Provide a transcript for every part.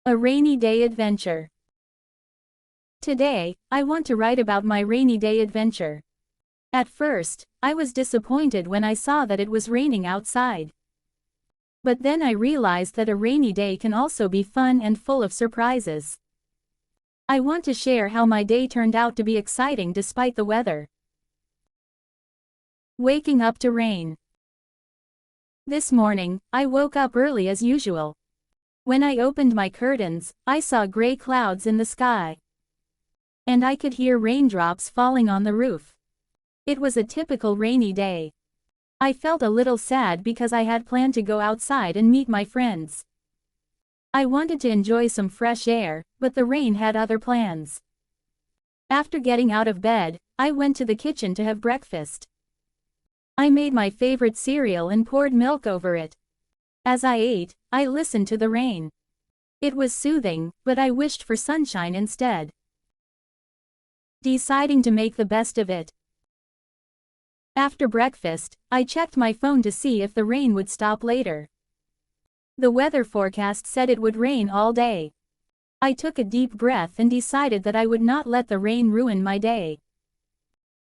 A rainy day adventure. Today, I want to write about my rainy day adventure. At first, I was disappointed when I saw that it was raining outside. But then I realized that a rainy day can also be fun and full of surprises. I want to share how my day turned out to be exciting despite the weather. Waking up to rain. This morning, I woke up early as usual. When I opened my curtains, I saw gray clouds in the sky. And I could hear raindrops falling on the roof. It was a typical rainy day. I felt a little sad because I had planned to go outside and meet my friends. I wanted to enjoy some fresh air, but the rain had other plans. After getting out of bed, I went to the kitchen to have breakfast. I made my favorite cereal and poured milk over it. As I ate, I listened to the rain. It was soothing, but I wished for sunshine instead. Deciding to make the best of it. After breakfast, I checked my phone to see if the rain would stop later. The weather forecast said it would rain all day. I took a deep breath and decided that I would not let the rain ruin my day.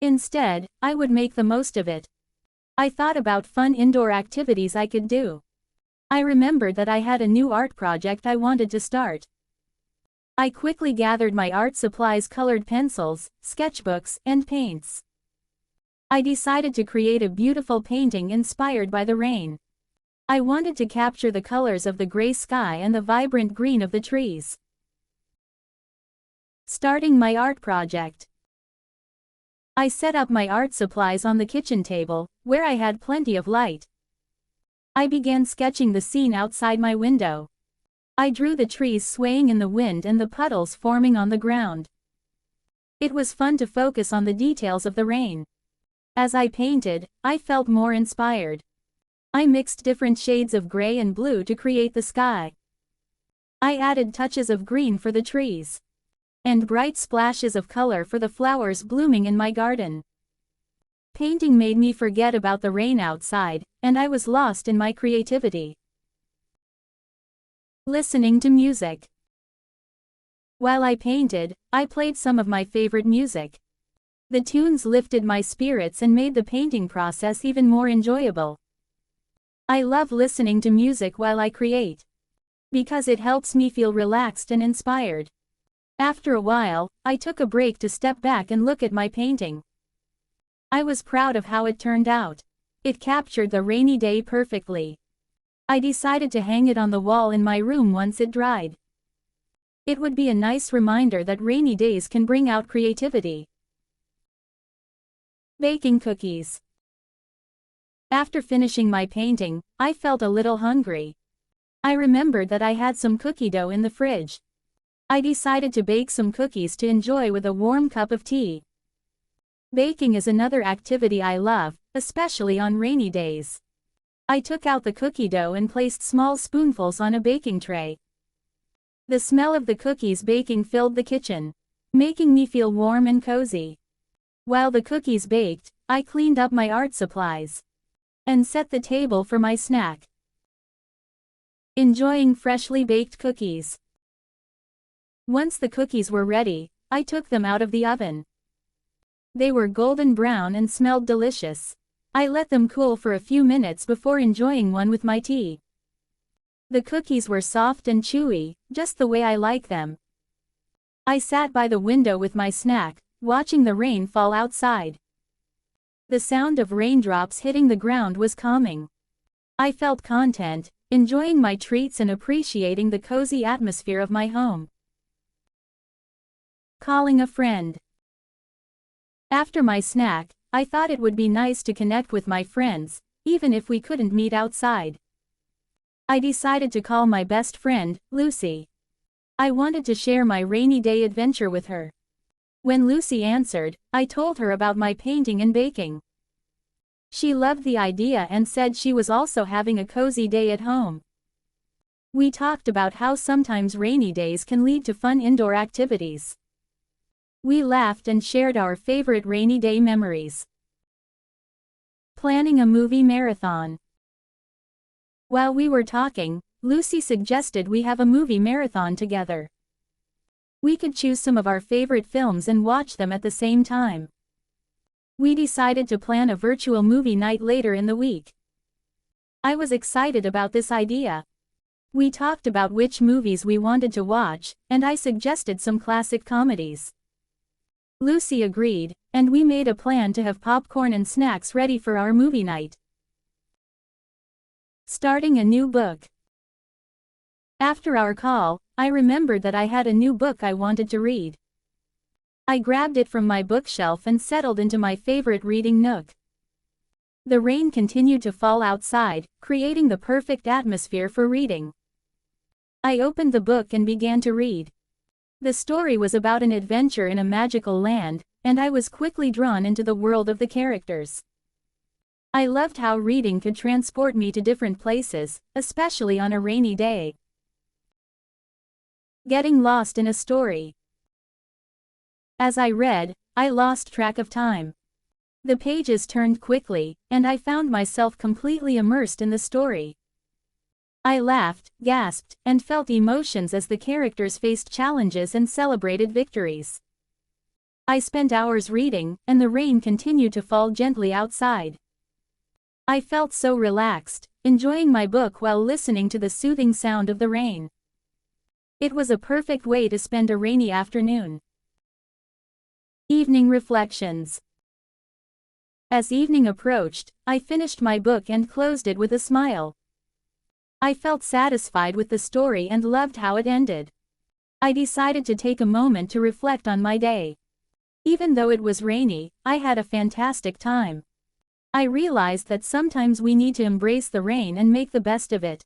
Instead, I would make the most of it. I thought about fun indoor activities I could do. I remembered that I had a new art project I wanted to start. I quickly gathered my art supplies, colored pencils, sketchbooks, and paints. I decided to create a beautiful painting inspired by the rain. I wanted to capture the colors of the gray sky and the vibrant green of the trees. Starting my art project. I set up my art supplies on the kitchen table, where I had plenty of light. I began sketching the scene outside my window. I drew the trees swaying in the wind and the puddles forming on the ground. It was fun to focus on the details of the rain. As I painted, I felt more inspired. I mixed different shades of gray and blue to create the sky. I added touches of green for the trees. And bright splashes of color for the flowers blooming in my garden. Painting made me forget about the rain outside, and I was lost in my creativity. Listening to music. While I painted, I played some of my favorite music. The tunes lifted my spirits and made the painting process even more enjoyable. I love listening to music while I create, because it helps me feel relaxed and inspired. After a while, I took a break to step back and look at my painting. I was proud of how it turned out. It captured the rainy day perfectly. I decided to hang it on the wall in my room once it dried. It would be a nice reminder that rainy days can bring out creativity. Baking cookies. After finishing my painting, I felt a little hungry. I remembered that I had some cookie dough in the fridge. I decided to bake some cookies to enjoy with a warm cup of tea. Baking is another activity I love, especially on rainy days. I took out the cookie dough and placed small spoonfuls on a baking tray. The smell of the cookies baking filled the kitchen, making me feel warm and cozy. While the cookies baked, I cleaned up my art supplies and set the table for my snack. Enjoying freshly baked cookies. Once the cookies were ready, I took them out of the oven. They were golden brown and smelled delicious. I let them cool for a few minutes before enjoying one with my tea. The cookies were soft and chewy, just the way I like them. I sat by the window with my snack, watching the rain fall outside. The sound of raindrops hitting the ground was calming. I felt content, enjoying my treats and appreciating the cozy atmosphere of my home. Calling a friend. After my snack, I thought it would be nice to connect with my friends, even if we couldn't meet outside. I decided to call my best friend, Lucy. I wanted to share my rainy day adventure with her. When Lucy answered, I told her about my painting and baking. She loved the idea and said she was also having a cozy day at home. We talked about how sometimes rainy days can lead to fun indoor activities. We laughed and shared our favorite rainy day memories. Planning a movie marathon. While we were talking, Lucy suggested we have a movie marathon together. We could choose some of our favorite films and watch them at the same time. We decided to plan a virtual movie night later in the week. I was excited about this idea. We talked about which movies we wanted to watch, and I suggested some classic comedies. Lucy agreed, and we made a plan to have popcorn and snacks ready for our movie night. Starting a new book. After our call, I remembered that I had a new book I wanted to read. I grabbed it from my bookshelf and settled into my favorite reading nook. The rain continued to fall outside, creating the perfect atmosphere for reading. I opened the book and began to read. The story was about an adventure in a magical land, and I was quickly drawn into the world of the characters. I loved how reading could transport me to different places, especially on a rainy day. Getting lost in a story. As I read, I lost track of time. The pages turned quickly, and I found myself completely immersed in the story. I laughed, gasped, and felt emotions as the characters faced challenges and celebrated victories. I spent hours reading, and the rain continued to fall gently outside. I felt so relaxed, enjoying my book while listening to the soothing sound of the rain. It was a perfect way to spend a rainy afternoon. Evening reflections. As evening approached, I finished my book and closed it with a smile. I felt satisfied with the story and loved how it ended. I decided to take a moment to reflect on my day. Even though it was rainy, I had a fantastic time. I realized that sometimes we need to embrace the rain and make the best of it.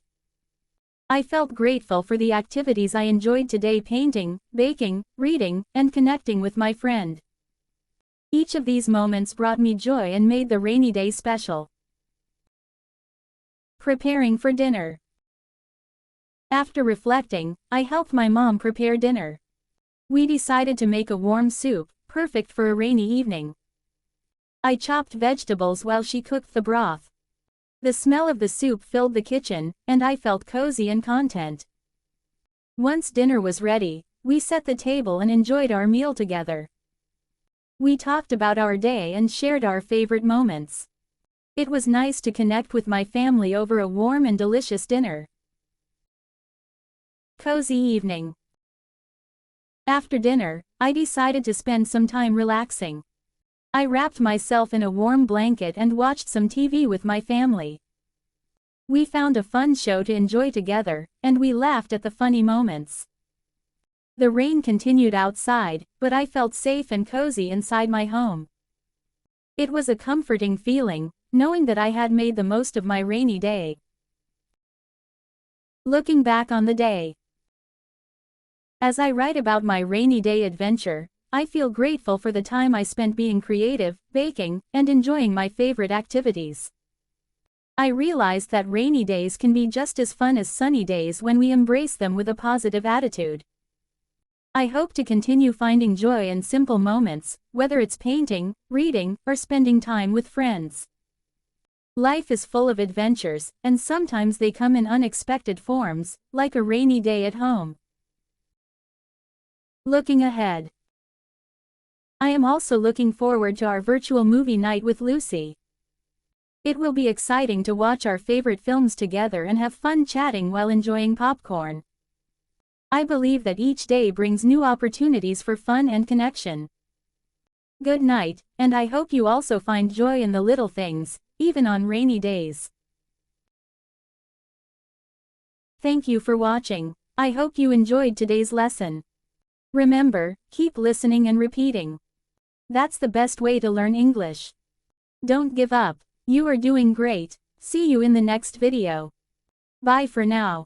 I felt grateful for the activities I enjoyed today: painting, baking, reading, and connecting with my friend. Each of these moments brought me joy and made the rainy day special. Preparing for dinner. After reflecting, I helped my mom prepare dinner. We decided to make a warm soup, perfect for a rainy evening. I chopped vegetables while she cooked the broth. The smell of the soup filled the kitchen, and I felt cozy and content. Once dinner was ready, we set the table and enjoyed our meal together. We talked about our day and shared our favorite moments. It was nice to connect with my family over a warm and delicious dinner. Cozy evening. After dinner, I decided to spend some time relaxing. I wrapped myself in a warm blanket and watched some TV with my family. We found a fun show to enjoy together, and we laughed at the funny moments. The rain continued outside, but I felt safe and cozy inside my home. It was a comforting feeling, knowing that I had made the most of my rainy day. Looking back on the day. As I write about my rainy day adventure, I feel grateful for the time I spent being creative, baking, and enjoying my favorite activities. I realized that rainy days can be just as fun as sunny days when we embrace them with a positive attitude. I hope to continue finding joy in simple moments, whether it's painting, reading, or spending time with friends. Life is full of adventures, and sometimes they come in unexpected forms, like a rainy day at home. Looking ahead. I am also looking forward to our virtual movie night with Lucy. It will be exciting to watch our favorite films together and have fun chatting while enjoying popcorn. I believe that each day brings new opportunities for fun and connection. Good night, and I hope you also find joy in the little things, even on rainy days. Thank you for watching. I hope you enjoyed today's lesson. Remember, keep listening and repeating. That's the best way to learn English. Don't give up. You are doing great. See you in the next video. Bye for now.